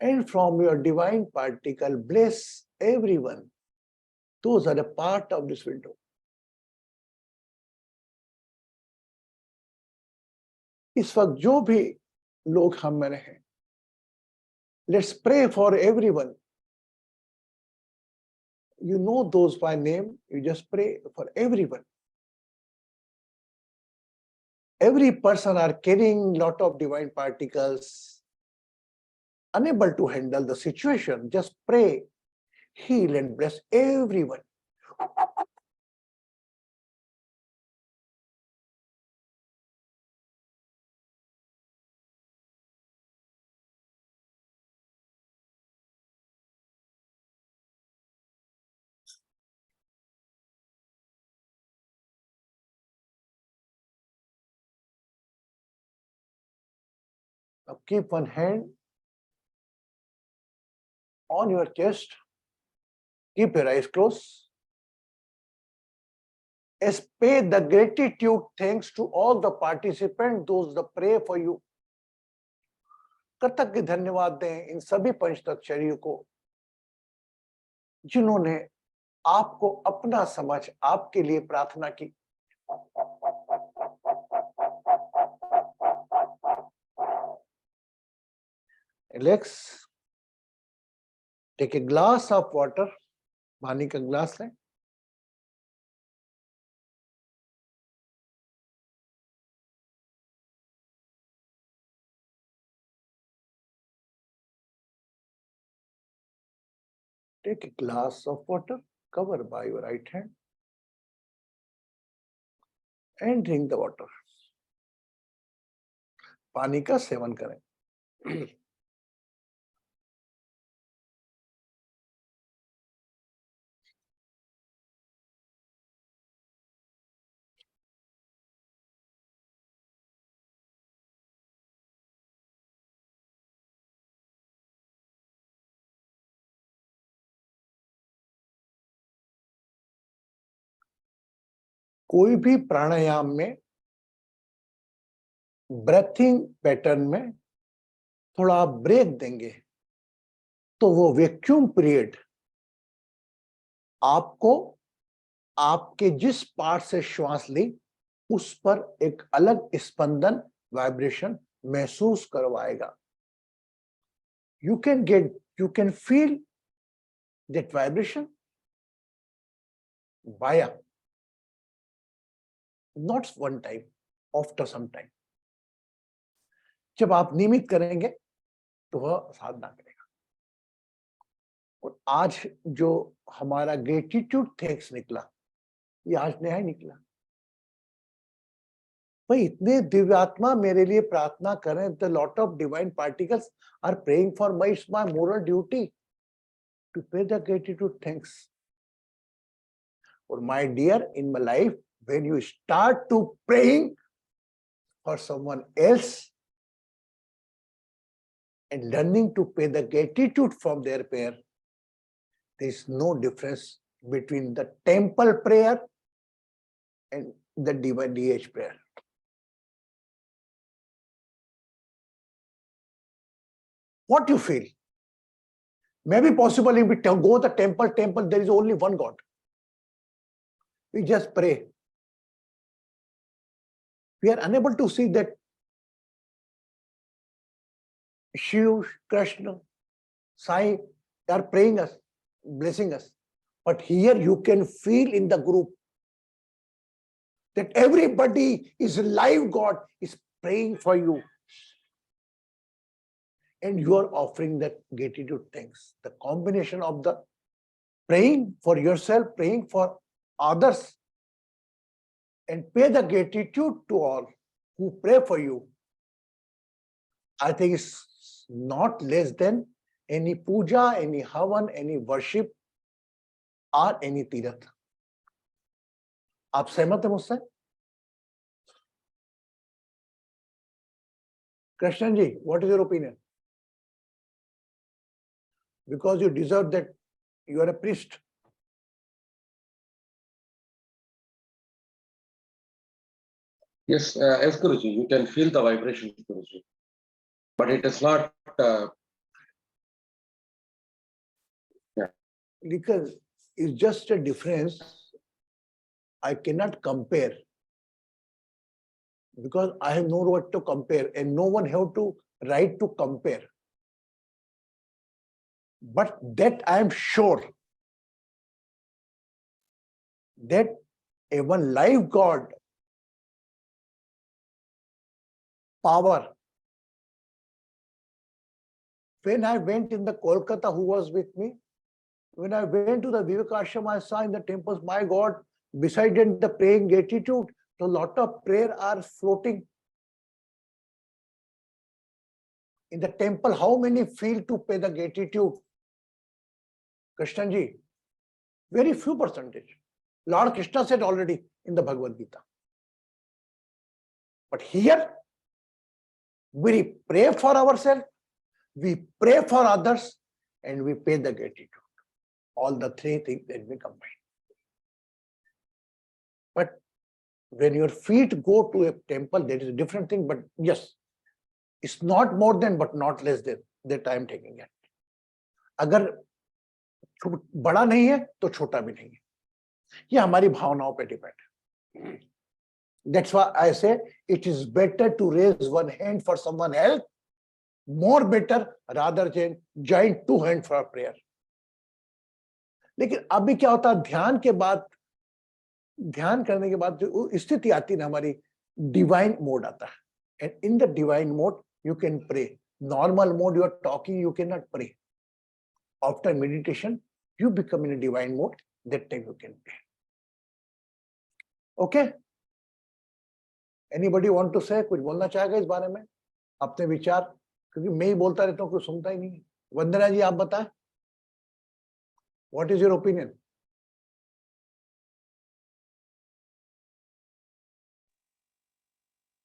and from your divine particle bless everyone. Those are a part of this window. इस वक्त जो भी लोग हम में रहे, let's pray for everyone. You know those by name, you just pray for everyone. Every person are carrying lot of divine particles, unable to handle the situation. Just pray, heal and bless everyone. Now keep one hand on your chest. Keep your eyes closed. As pay the gratitude thanks to all the participants, those that pray for you. कृतज्ञ धन्यवाद दें इन सभी पंचतत्व शरीर को जिन्होंने आपको अपना समझ आपके लिए प्रार्थना की। Alex, take a glass of water. पानी का ग्लास लें। Take a glass of water, cover by your right hand, and drink the water. पानी का सेवन करें। कोई भी प्राणायाम में ब्रेथिंग पैटर्न में थोड़ा ब्रेक देंगे तो वो वैक्यूम पीरियड आपको आपके जिस पार्ट से श्वास ली उस पर एक अलग स्पंदन वाइब्रेशन महसूस करवाएगा। You can feel that vibration via not one time, after some time. जब आप नियमित करेंगे तो वह साधना करेगा। और आज जो हमारा ग्रेटिट्यूड थैंक्स निकला, ये आज नया ही निकला। भाई इतने दिव्यात्मा मेरे लिए प्रार्थना करें, the lot of divine particles are praying for me. It's my moral duty to pay the gratitude thanks. Or my dear, in my life, when you start to praying for someone else and learning to pay the gratitude from their prayer, there is no difference between the temple prayer and the divine DH prayer. What you feel? Maybe possible if we go to the temple, there is only one God. We just pray. We are unable to see that Shiv, Krishna, Sai are praying us, blessing us. But here you can feel in the group that everybody is a live God is praying for you. And you are offering that gratitude thanks. The combination of the praying for yourself, praying for others, and pay the gratitude to all who pray for you, I think it's not less than any puja, any havan, any worship, or any tirath. आप सहमत हैं मुझसे? Krishnan ji, what is your opinion? Because you deserve that, you are a priest. Yes, as Guruji, you can feel the vibration, Guruji, but it is not. Because it's just a difference. I cannot compare because I have no right to compare and no one have to right to compare. But that I am sure that a one live God power. When I went in the Kolkata, who was with me? When I went to the Vivekashram, I saw in the temples, my God, beside the praying gratitude, a lot of prayer are floating. In the temple, how many feel to pay the gratitude? Krishnan ji, very few percentage. Lord Krishna said already in the Bhagavad Gita. But here, we pray for ourselves, we pray for others, and we pay the gratitude. All the three things that we combine. But when your feet go to a temple, that is a different thing. But yes, it's not more than, but not less than that I am taking it. अगर बड़ा नहीं है तो छोटा भी नहीं है, ये हमारी भावनाओं पे डिपेंड है। That's why I say it is better to raise one hand for someone else, more better rather than join two hands for prayer. लेकिन अभी क्या होता है, ध्यान करने के बाद जो स्थिति आती है ना हमारी, डिवाइन मोड आता है, and in the divine mode you can pray. Normal mode you are talking, you can not pray. After meditation you become in a divine mode, that time you can pray. Okay? Anybody want to say, कुछ बोलना चाहेगा इस बारे में, अपने विचार? क्योंकि मैं ही बोलता रहता हूँ, कोई सुनता ही नहीं. वंदना जी आप बताएं, what is your opinion?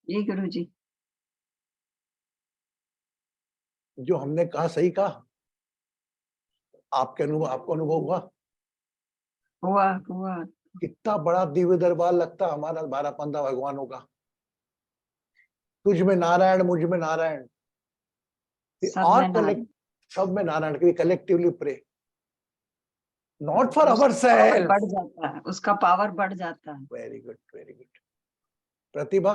जी गुरुजी, जो हमने कहा सही कहा? आपको अनुभव हुआ? हुआ. कितना बड़ा दिव्य दरबार लगता हमारा 12-15 भगवानों का. तुझ में नारायण, मुझ में नारायण, सब में नारायण की collectively pray, not for ourselves. बढ़ जाता है, उसका पावर बढ़ जाता है. Very good, very good. Pratibha,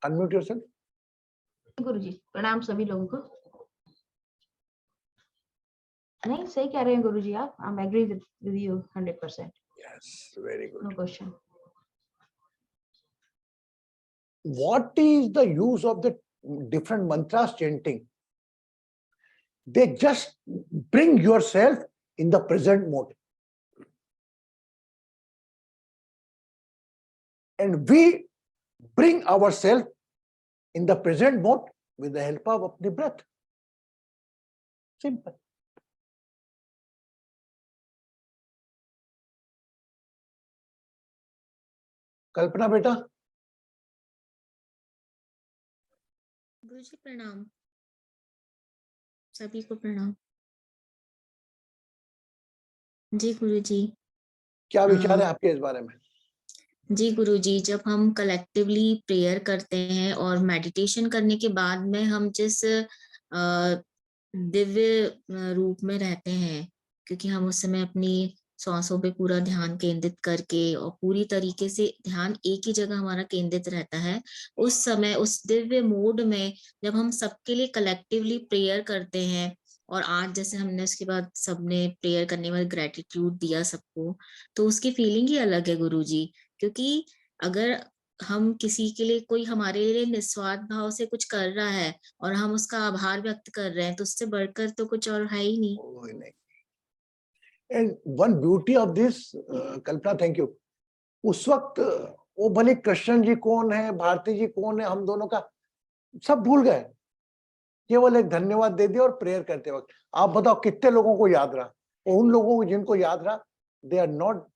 unmute yourself. Guruji प्रणाम सभी लोगों को. नहीं सही कह रहे हैं गुरुजी आप. I am agree with you 100%. Yes, very good. No question. What is the use of the different mantras chanting? They just bring yourself in the present mode. And we bring ourselves in the present mode with the help of the breath. Simple. कल्पना बेटा. गुरुजी प्रणाम, सभी को प्रणाम. जी गुरुजी. क्या विचार है आपके इस बारे में? जी गुरुजी, जब हम कलेक्टिवली प्रेयर करते हैं और मेडिटेशन करने के बाद में हम जिस दिव्य रूप में रहते हैं, क्योंकि हम उस समय अपनी सांसों पे पूरा ध्यान केंद्रित करके और पूरी तरीके से ध्यान एक ही जगह हमारा केंद्रित रहता है, उस समय उस दिव्य मोड में जब हम सबके लिए कलेक्टिवली प्रेयर करते हैं, और आज जैसे हमने उसके बाद सबने प्रेयर करने में ग्रेटिट्यूड दिया सबको, तो उसकी फीलिंग ही अलग है गुरुजी. क्योंकि अगर हम किसी के लिए, कोई हमारे लिए निस्वार्थ भाव से कुछ कर रहा है और हम उसका आभार व्यक्त कर रहे हैं, तो उससे बढ़कर तो कुछ और है ही नहीं. And one beauty of this, Kalpana, thank you. उस वक्त वो भले कृष्ण जी कौन है, भारती जी कौन है, हम दोनों का सब भूल गए. केवल एक धन्यवाद दे दिया और प्रेयर करते वक्त. आप बताओ कितने लोगों को याद रहा? और उन लोगों को जिनको याद रहा, they are not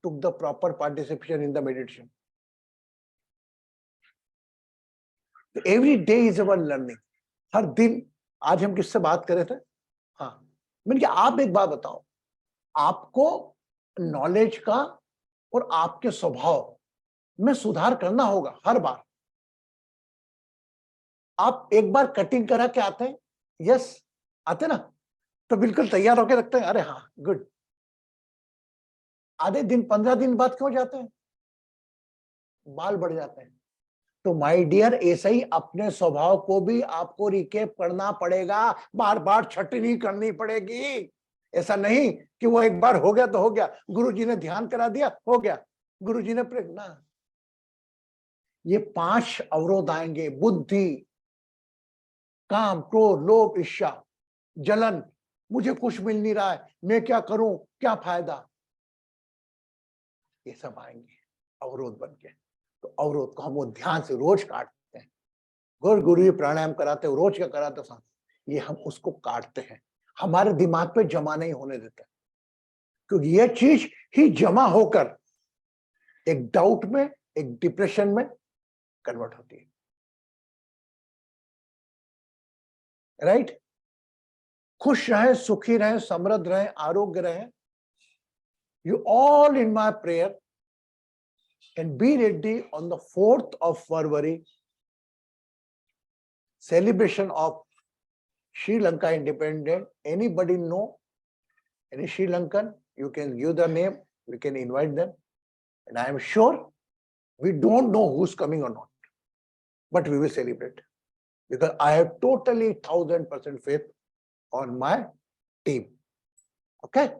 took the proper participation in the meditation. Every day is our learning. हर दिन. आज हम किससे बात कर रहे थे? हाँ, मैंने कहा आप एक बात बताओ, आपको नॉलेज का और आपके स्वभाव में सुधार करना होगा हर बार. आप एक बार कटिंग करा के आते हैं, यस आते ना, तो बिल्कुल तैयार होके रखते हैं, अरे हाँ गुड. आधे दिन 15 दिन बाद क्यों जाते हैं? बाल बढ़ जाते हैं. तो माय डियर, ऐसा ही अपने स्वभाव को भी आपको रिकेप करना पड़ेगा, बार बार छटनी करनी पड़ेगी. ऐसा नहीं कि वो एक बार हो गया तो हो गया, गुरुजी ने ध्यान करा दिया हो गया, गुरुजी ने ना. ये 5 अवरोध आएंगे: बुद्धि, काम, क्रोध, लोभ, ईर्ष्या, जलन. मुझे कुछ मिल नहीं रहा है, मैं क्या करूं, क्या फायदा. ये सब आएंगे अवरोध बन के. तो अवरोध को हम वो ध्यान से रोज काटते हैं. गुरु प्राणायाम कराते हैं, रोज क्या कराते हैं, ये हम उसको काटते हैं, हमारे दिमाग पे जमा नहीं होने देते, क्योंकि ये चीज ही जमा होकर एक डाउट में, एक डिप्रेशन में कन्वर्ट होती है. राइट? खुश रहें, सुखी रहें, समृद्ध रहें, आरोग्य रहें. You all in my prayer, and be ready on the 4th of February, celebration of Sri Lanka independent. Anybody know any Sri Lankan? You can give the name. We can invite them. And I am sure we don't know who's coming or not, but we will celebrate because I have totally 1000% faith on my team. Okay.